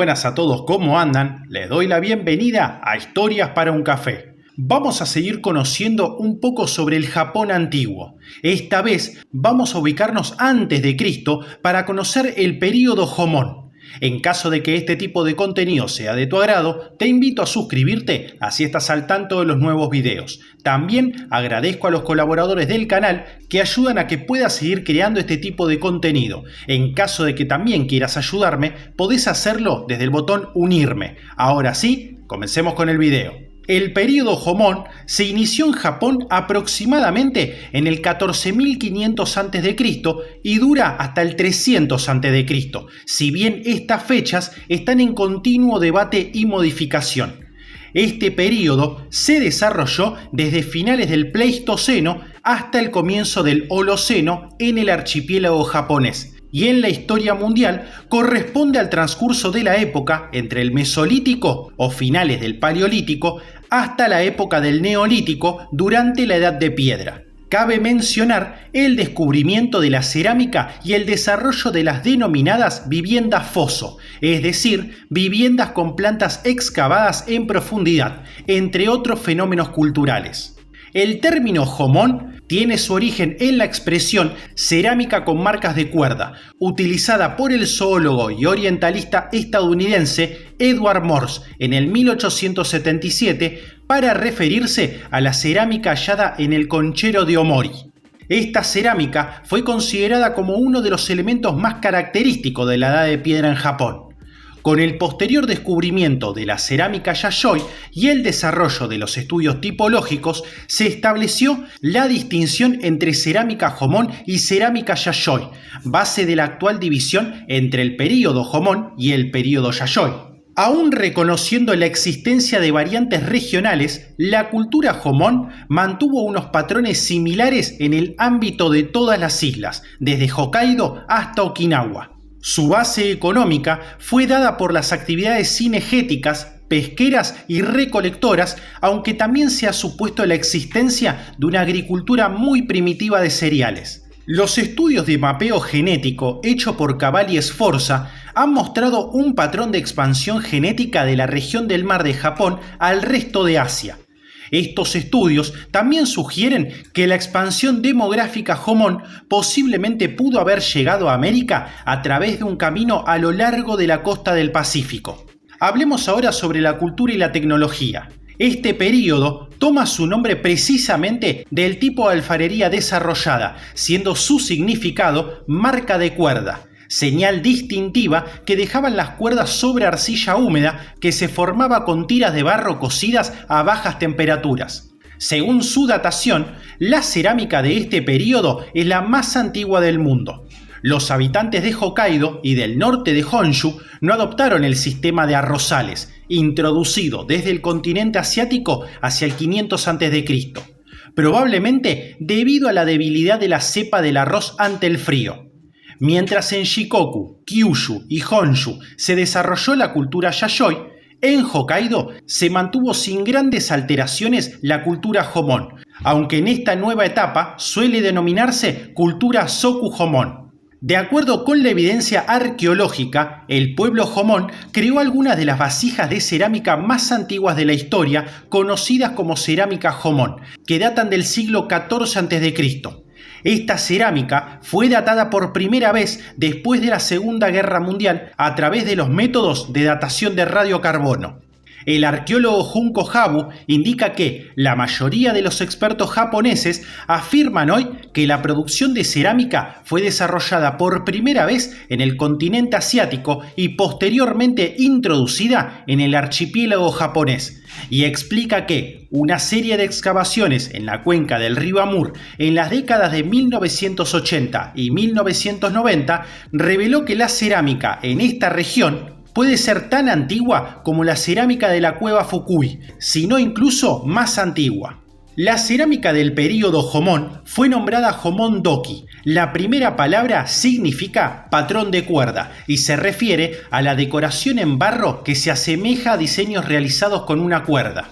buenas a todos, ¿cómo andan? Les doy la bienvenida a Historias para un Café. Vamos a seguir conociendo un poco sobre el Japón antiguo. Esta vez vamos a ubicarnos antes de Cristo para conocer el período Jōmon. En caso de que este tipo de contenido sea de tu agrado, te invito a suscribirte, así estás al tanto de los nuevos videos. También agradezco a los colaboradores del canal que ayudan a que pueda seguir creando este tipo de contenido. En caso de que también quieras ayudarme, podés hacerlo desde el botón unirme. Ahora sí, comencemos con el video. El período Jōmon se inició en Japón aproximadamente en el 14.500 a.C. y dura hasta el 300 a.C., si bien estas fechas están en continuo debate y modificación. Este período se desarrolló desde finales del Pleistoceno hasta el comienzo del Holoceno en el archipiélago japonés. Y en la historia mundial corresponde al transcurso de la época entre el Mesolítico o finales del Paleolítico hasta la época del Neolítico durante la Edad de Piedra. Cabe mencionar el descubrimiento de la cerámica y el desarrollo de las denominadas viviendas foso, es decir, viviendas con plantas excavadas en profundidad, entre otros fenómenos culturales. El término Jōmon tiene su origen en la expresión cerámica con marcas de cuerda, utilizada por el zoólogo y orientalista estadounidense Edward Morse en el 1877 para referirse a la cerámica hallada en el conchero de Omori. Esta cerámica fue considerada como uno de los elementos más característicos de la Edad de Piedra en Japón. Con el posterior descubrimiento de la cerámica Yayoi y el desarrollo de los estudios tipológicos, se estableció la distinción entre cerámica Jōmon y cerámica Yayoi, base de la actual división entre el período Jōmon y el período Yayoi. Aún reconociendo la existencia de variantes regionales, la cultura Jōmon mantuvo unos patrones similares en el ámbito de todas las islas, desde Hokkaido hasta Okinawa. Su base económica fue dada por las actividades cinegéticas, pesqueras y recolectoras, aunque también se ha supuesto la existencia de una agricultura muy primitiva de cereales. Los estudios de mapeo genético hecho por Cavalli Sforza han mostrado un patrón de expansión genética de la región del mar de Japón al resto de Asia. Estos estudios también sugieren que la expansión demográfica Jōmon posiblemente pudo haber llegado a América a través de un camino a lo largo de la costa del Pacífico. Hablemos ahora sobre la cultura y la tecnología. Este período toma su nombre precisamente del tipo de alfarería desarrollada, siendo su significado marca de cuerda, señal distintiva que dejaban las cuerdas sobre arcilla húmeda que se formaba con tiras de barro cocidas a bajas temperaturas. Según su datación, la cerámica de este período es la más antigua del mundo. Los habitantes de Hokkaido y del norte de Honshu no adoptaron el sistema de arrozales, introducido desde el continente asiático hacia el 500 a.C., probablemente debido a la debilidad de la cepa del arroz ante el frío. Mientras en Shikoku, Kyushu y Honshu se desarrolló la cultura Yayoi, en Hokkaido se mantuvo sin grandes alteraciones la cultura Jōmon, aunque en esta nueva etapa suele denominarse cultura Soku Jōmon. De acuerdo con la evidencia arqueológica, el pueblo Jōmon creó algunas de las vasijas de cerámica más antiguas de la historia, conocidas como cerámica Jōmon, que datan del siglo XIV a.C. Esta cerámica fue datada por primera vez después de la Segunda Guerra Mundial a través de los métodos de datación de radiocarbono. El arqueólogo Junko Habu indica que la mayoría de los expertos japoneses afirman hoy que la producción de cerámica fue desarrollada por primera vez en el continente asiático y posteriormente introducida en el archipiélago japonés, y explica que una serie de excavaciones en la cuenca del río Amur en las décadas de 1980 y 1990 reveló que la cerámica en esta región puede ser tan antigua como la cerámica de la cueva Fukui, si no incluso más antigua. La cerámica del período Jōmon fue nombrada Jōmon Doki. La primera palabra significa patrón de cuerda y se refiere a la decoración en barro que se asemeja a diseños realizados con una cuerda.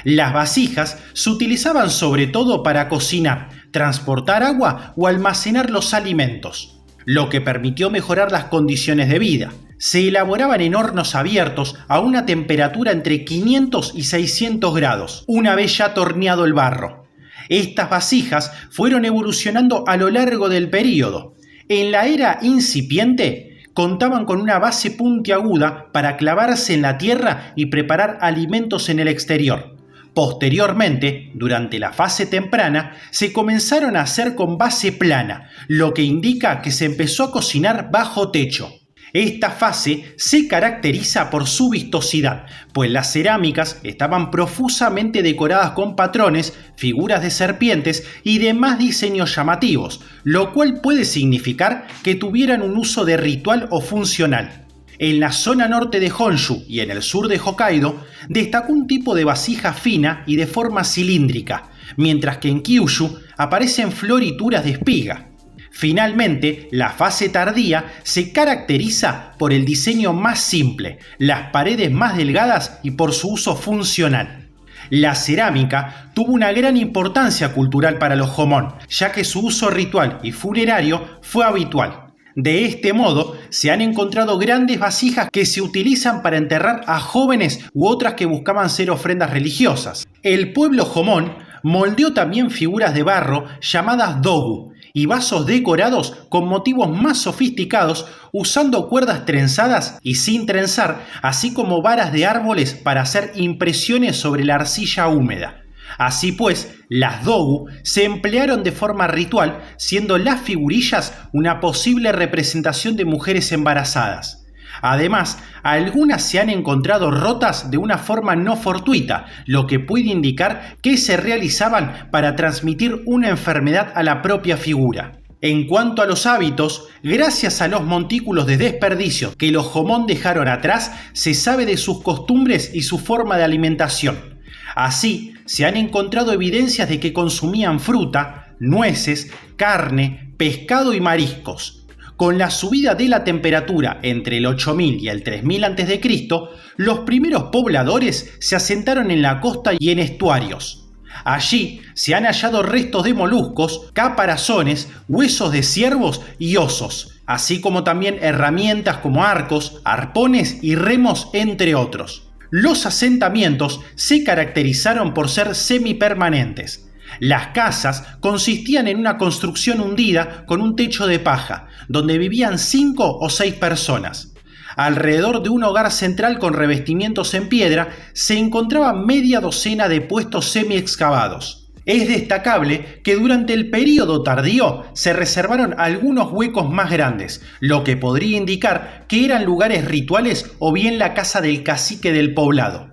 Las vasijas se utilizaban sobre todo para cocinar, transportar agua o almacenar los alimentos, lo que permitió mejorar las condiciones de vida. Se elaboraban en hornos abiertos a una temperatura entre 500 y 600 grados, una vez ya torneado el barro. Estas vasijas fueron evolucionando a lo largo del período. En la era incipiente, contaban con una base puntiaguda para clavarse en la tierra y preparar alimentos en el exterior. Posteriormente, durante la fase temprana, se comenzaron a hacer con base plana, lo que indica que se empezó a cocinar bajo techo. Esta fase se caracteriza por su vistosidad, pues las cerámicas estaban profusamente decoradas con patrones, figuras de serpientes y demás diseños llamativos, lo cual puede significar que tuvieran un uso de ritual o funcional. En la zona norte de Honshu y en el sur de Hokkaido destacó un tipo de vasija fina y de forma cilíndrica, mientras que en Kyushu aparecen florituras de espiga. Finalmente, la fase tardía se caracteriza por el diseño más simple, las paredes más delgadas y por su uso funcional. La cerámica tuvo una gran importancia cultural para los Jomon, ya que su uso ritual y funerario fue habitual. De este modo, se han encontrado grandes vasijas que se utilizan para enterrar a jóvenes u otras que buscaban ser ofrendas religiosas. El pueblo Jomon moldeó también figuras de barro llamadas dogu y vasos decorados con motivos más sofisticados usando cuerdas trenzadas y sin trenzar, así como varas de árboles para hacer impresiones sobre la arcilla húmeda. Así pues, las dogu se emplearon de forma ritual, siendo las figurillas una posible representación de mujeres embarazadas. Además, algunas se han encontrado rotas de una forma no fortuita, lo que puede indicar que se realizaban para transmitir una enfermedad a la propia figura. En cuanto a los hábitos, gracias a los montículos de desperdicio que los Jomon dejaron atrás, se sabe de sus costumbres y su forma de alimentación. Así, se han encontrado evidencias de que consumían fruta, nueces, carne, pescado y mariscos. Con la subida de la temperatura entre el 8000 y el 3000 a.C., los primeros pobladores se asentaron en la costa y en estuarios. Allí se han hallado restos de moluscos, caparazones, huesos de ciervos y osos, así como también herramientas como arcos, arpones y remos, entre otros. Los asentamientos se caracterizaron por ser semipermanentes. Las casas consistían en una construcción hundida con un techo de paja, donde vivían 5 o 6 personas. Alrededor de un hogar central con revestimientos en piedra se encontraba media docena de puestos semi-excavados. Es destacable que durante el período tardío se reservaron algunos huecos más grandes, lo que podría indicar que eran lugares rituales o bien la casa del cacique del poblado.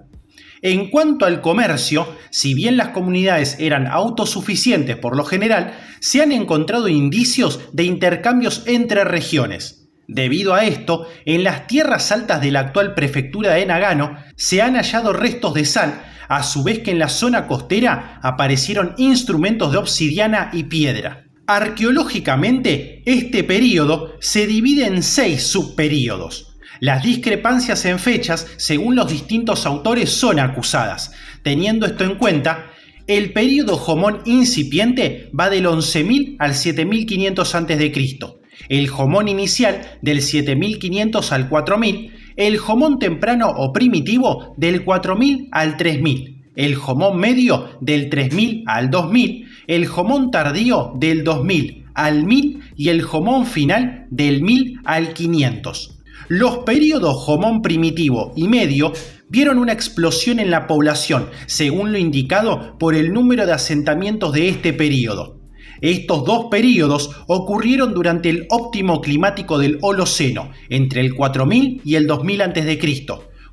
En cuanto al comercio, si bien las comunidades eran autosuficientes por lo general, se han encontrado indicios de intercambios entre regiones. Debido a esto, en las tierras altas de la actual prefectura de Nagano se han hallado restos de sal, a su vez que en la zona costera aparecieron instrumentos de obsidiana y piedra. Arqueológicamente, este período se divide en 6 subperíodos. Las discrepancias en fechas, según los distintos autores, son acusadas. Teniendo esto en cuenta, el período Jomon incipiente va del 11.000 al 7.500 a.C., el Jomon inicial del 7.500 al 4.000, el Jomon temprano o primitivo del 4.000 al 3.000, el Jomon medio del 3.000 al 2.000, el Jomon tardío del 2.000 al 1.000 y el Jomon final del 1.000 al 500. Los períodos Jomon primitivo y medio vieron una explosión en la población, según lo indicado por el número de asentamientos de este período. Estos dos períodos ocurrieron durante el óptimo climático del Holoceno, entre el 4000 y el 2000 a.C.,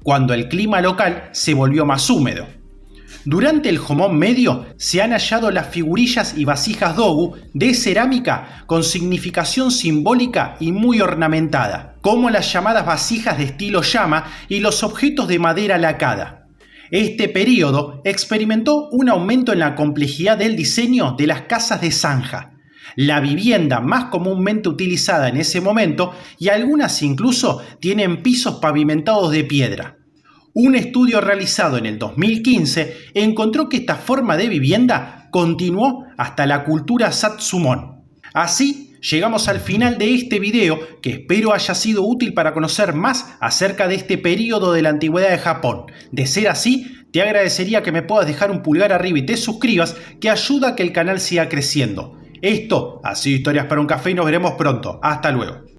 cuando el clima local se volvió más húmedo. Durante el Jomon medio se han hallado las figurillas y vasijas dogu de cerámica con significación simbólica y muy ornamentada, como las llamadas vasijas de estilo llama y los objetos de madera lacada. Este período experimentó un aumento en la complejidad del diseño de las casas de zanja, la vivienda más comúnmente utilizada en ese momento, y algunas incluso tienen pisos pavimentados de piedra. Un estudio realizado en el 2015 encontró que esta forma de vivienda continuó hasta la cultura Satsumon. Así, llegamos al final de este video que espero haya sido útil para conocer más acerca de este periodo de la antigüedad de Japón. De ser así, te agradecería que me puedas dejar un pulgar arriba y te suscribas, que ayuda a que el canal siga creciendo. Esto ha sido Historias para un Café y nos veremos pronto. Hasta luego.